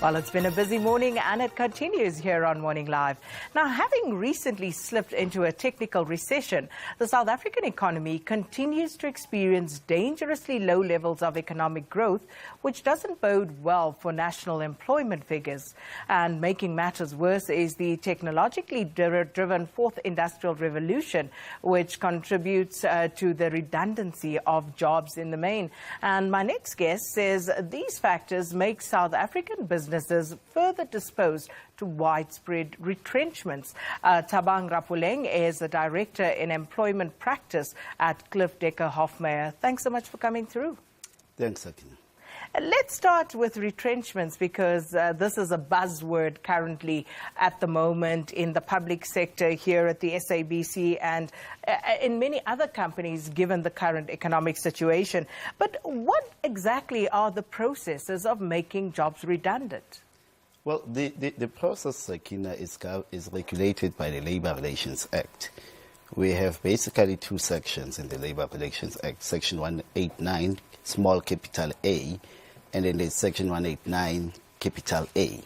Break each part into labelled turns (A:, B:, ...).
A: Well, it's been a busy morning and it continues here on Morning Live. Now, having recently slipped into a technical recession, the South African economy continues to experience dangerously low levels of economic growth, which doesn't bode well for national employment figures. And making matters worse is the technologically driven fourth industrial revolution, which contributes to the redundancy of jobs in the main. And my next guest says these factors make South African businesses further disposed to widespread retrenchments. Thabang Rapuleng is the Director in Employment Practice at Cliff Decker Hofmeyr. Thanks so much for coming through.
B: Thanks, Sakina.
A: Let's start with retrenchments because this is a buzzword currently at the moment in the public sector here at the SABC and in many other companies given the current economic situation. But what exactly are the processes of making jobs redundant?
B: Well, the process, Sakina, is regulated by the Labour Relations Act. We have basically two sections in the Labour Relations Act, Section 189, small capital A, and then there's Section 189, capital A.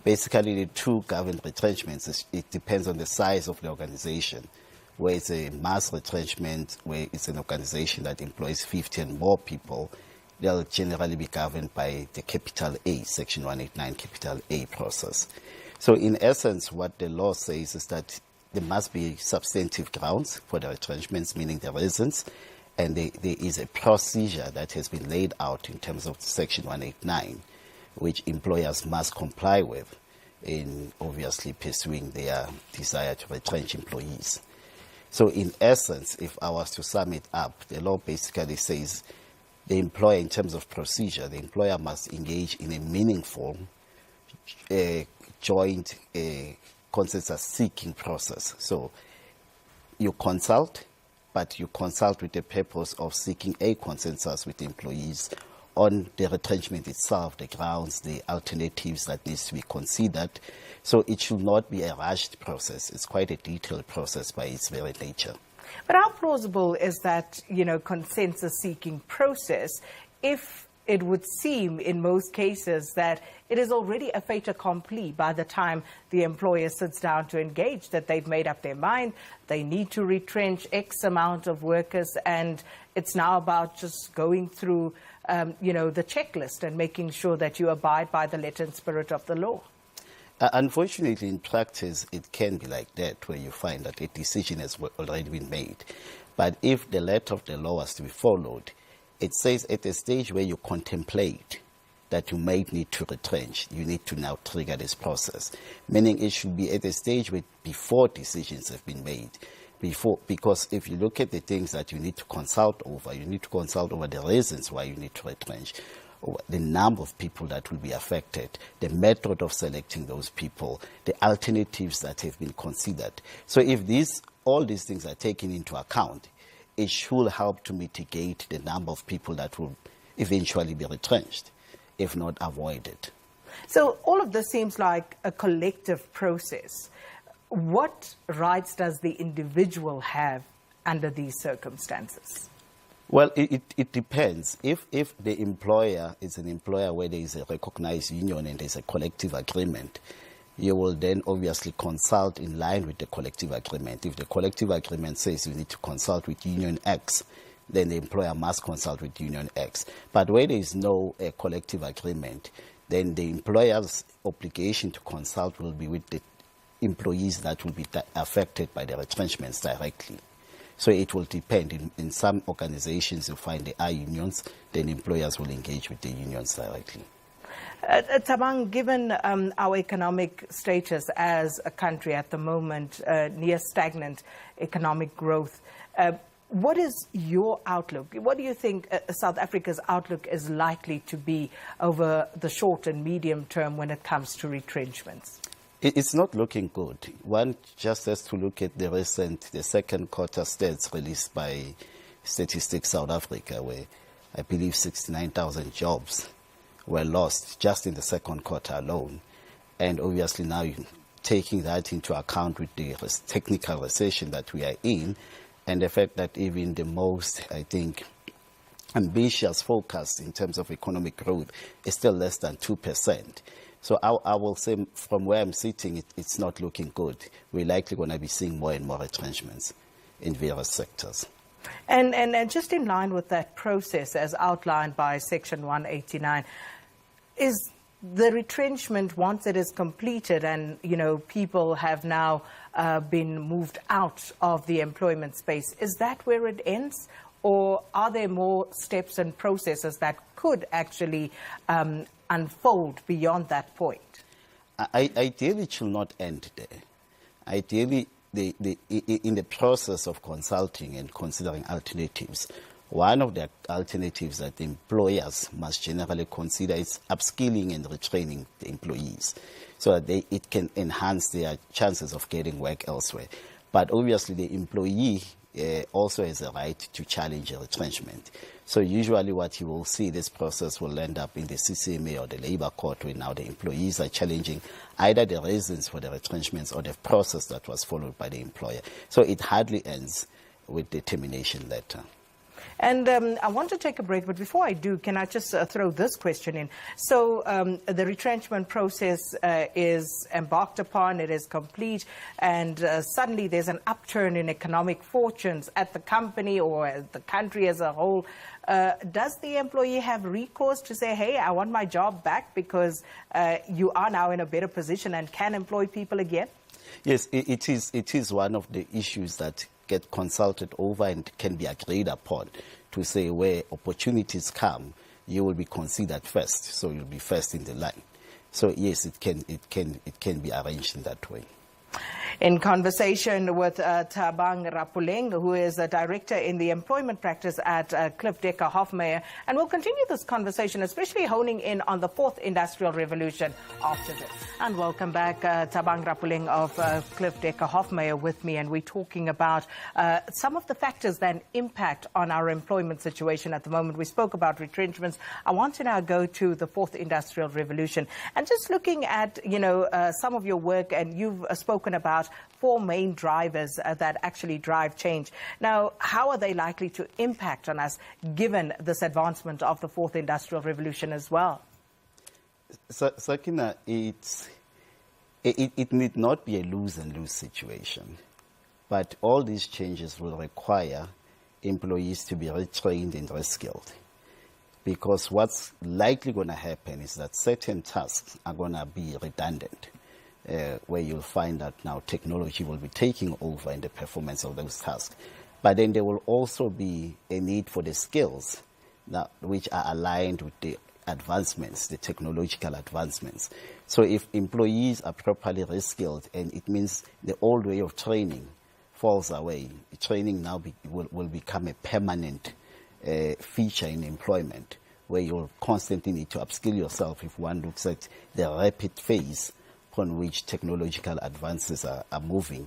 B: Basically, the two govern retrenchments. It depends on the size of the organization. Where it's a mass retrenchment, where it's an organization that employs 50 and more people, they'll generally be governed by the capital A, Section 189, capital A process. So in essence, what the law says is that there must be substantive grounds for the retrenchments, meaning the reasons, and there is a procedure that has been laid out in terms of Section 189, which employers must comply with in obviously pursuing their desire to retrench employees. So in essence, if I was to sum it up, the law basically says the employer, in terms of procedure, the employer must engage in a meaningful joint consensus-seeking process. So you consult, but you consult with the purpose of seeking a consensus with the employees on the retrenchment itself, the grounds, the alternatives that needs to be considered. So it should not be a rushed process. It's quite a detailed process by its very nature.
A: But how plausible is that, consensus-seeking process if it would seem in most cases that it is already a fait accompli by the time the employer sits down to engage, that they've made up their mind, they need to retrench X amount of workers, and it's now about just going through, the checklist and making sure that you abide by the letter and spirit of the law?
B: Unfortunately, in practice, it can be like that, where you find that a decision has already been made. But if the letter of the law was to be followed, it says at the stage where you contemplate that you might need to retrench, you need to now trigger this process. Meaning it should be at the stage where before decisions have been made. Because if you look at the things that you need to consult over, you need to consult over the reasons why you need to retrench, the number of people that will be affected, the method of selecting those people, the alternatives that have been considered. So if all these things are taken into account, it should help to mitigate the number of people that will eventually be retrenched, if not avoided.
A: So all of this seems like a collective process. What rights does the individual have under these circumstances?
B: Well, it depends. If the employer is an employer where there is a recognized union and there's a collective agreement, you will then obviously consult in line with the collective agreement. If the collective agreement says you need to consult with Union X, then the employer must consult with Union X. But where there is no collective agreement, then the employer's obligation to consult will be with the employees that will be affected by the retrenchments directly. So it will depend. In some organizations, you find there are unions, then employers will engage with the unions directly.
A: Thabang, given our economic status as a country at the moment, near stagnant economic growth, what is your outlook? What do you think South Africa's outlook is likely to be over the short and medium term when it comes to retrenchments?
B: It's not looking good. One just has to look at the second quarter stats released by Statistics South Africa, where I believe 69,000 jobs were lost just in the second quarter alone. And obviously now taking that into account with the technical recession that we are in, and the fact that even the most, I think, ambitious forecast in terms of economic growth is still less than 2%. So I will say from where I'm sitting, it's not looking good. We're likely going to be seeing more and more retrenchments in various sectors.
A: And just in line with that process as outlined by Section 189, is the retrenchment, once it is completed and, people have now been moved out of the employment space, is that where it ends? Or are there more steps and processes that could actually unfold beyond that point?
B: Ideally, it should not end there. Ideally, in the process of consulting and considering alternatives, one of the alternatives that the employers must generally consider is upskilling and retraining the employees so that it can enhance their chances of getting work elsewhere. But obviously, the employee also has a right to challenge a retrenchment. So usually what you will see, this process will end up in the CCMA or the labor court, where now the employees are challenging either the reasons for the retrenchments or the process that was followed by the employer. So it hardly ends with the termination letter.
A: And I want to take a break, but before I do, can I just throw this question in? So the retrenchment process is embarked upon, it is complete, and suddenly there's an upturn in economic fortunes at the company or the country as a whole. Does the employee have recourse to say, hey, I want my job back, because you are now in a better position and can employ people again?
B: Yes, it is one of the issues that get consulted over and can be agreed upon, to say where opportunities come, you will be considered first, so you'll be first in the line. So yes, it can be arranged in that way.
A: In conversation with Thabang Rapuleng, who is a director in the employment practice at Cliff Decker Hofmeyr, and we'll continue this conversation, especially honing in on the fourth industrial revolution after this. And welcome back, Thabang Rapuleng of Cliff Decker Hofmeyr with me, and we're talking about some of the factors that impact on our employment situation at the moment. We spoke about retrenchments. I want to now go to the fourth industrial revolution, and just looking at some of your work, and you've spoken about four main drivers that actually drive change. Now, how are they likely to impact on us given this advancement of the fourth industrial revolution as well?
B: Sakina, it need not be a lose-and-lose situation, but all these changes will require employees to be retrained and reskilled, because what's likely going to happen is that certain tasks are going to be redundant. Where you'll find that now technology will be taking over in the performance of those tasks. But then there will also be a need for the skills that, which are aligned with the advancements, the technological advancements. So if employees are properly reskilled, and it means the old way of training falls away, training now will become a permanent feature in employment, where you'll constantly need to upskill yourself. If one looks at the rapid phase on which technological advances are moving,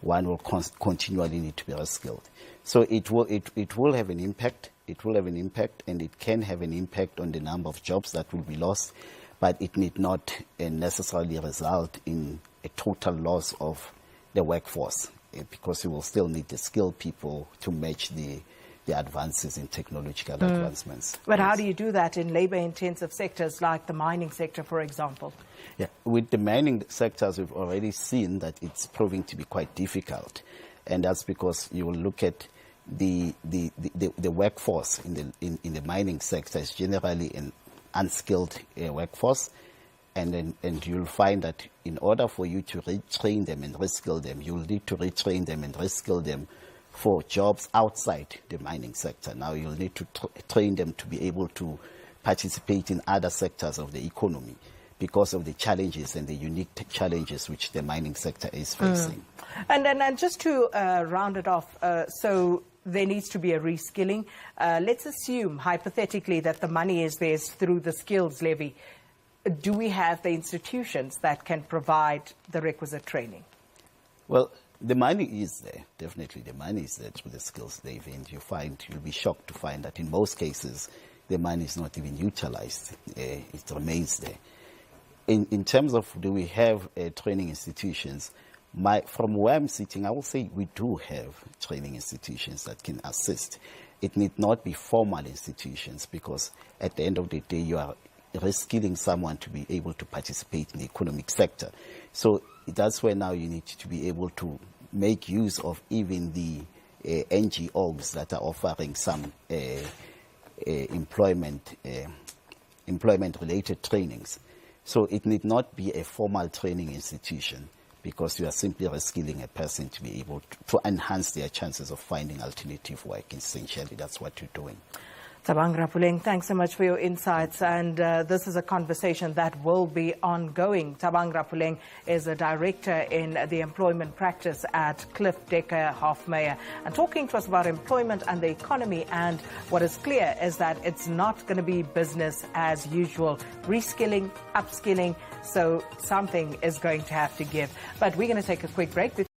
B: one will continually need to be reskilled. So it will have an impact. It will have an impact, and it can have an impact on the number of jobs that will be lost, but it need not necessarily result in a total loss of the workforce, because you will still need the skilled people to match the advances in technological advancements.
A: But how do you do that in labor-intensive sectors like the mining sector, for example?
B: Yeah, with the mining sectors, we've already seen that it's proving to be quite difficult, and that's because you will look at the workforce in the mining sector is generally an unskilled workforce, and you'll find that in order for you to retrain them and reskill them, you'll need to retrain them and reskill them for jobs outside the mining sector. Now you'll need to train them to be able to participate in other sectors of the economy, because of the challenges and the unique challenges which the mining sector is facing.
A: And just to round it off, so there needs to be a reskilling. Let's assume, hypothetically, that the money is there through the skills levy. Do we have the institutions that can provide the requisite training?
B: Well, the money is there. Definitely the money is there through the skills levy, and you'll be shocked to find that in most cases the money is not even utilized. It remains there. In terms of do we have training institutions, from where I'm sitting, I will say we do have training institutions that can assist. It need not be formal institutions, because at the end of the day, you are reskilling someone to be able to participate in the economic sector. So that's where now you need to be able to make use of even the NGOs that are offering some employment-related trainings. So it need not be a formal training institution, because you are simply reskilling a person to be able to enhance their chances of finding alternative work. Essentially, that's what you're doing.
A: Thabang Rapuleng, thanks so much for your insights, and this is a conversation that will be ongoing. Thabang Rapuleng is a director in the employment practice at Cliff Decker Halfmeyer, and talking to us about employment and the economy. And what is clear is that it's not going to be business as usual. Reskilling, upskilling, so something is going to have to give. But we're going to take a quick break.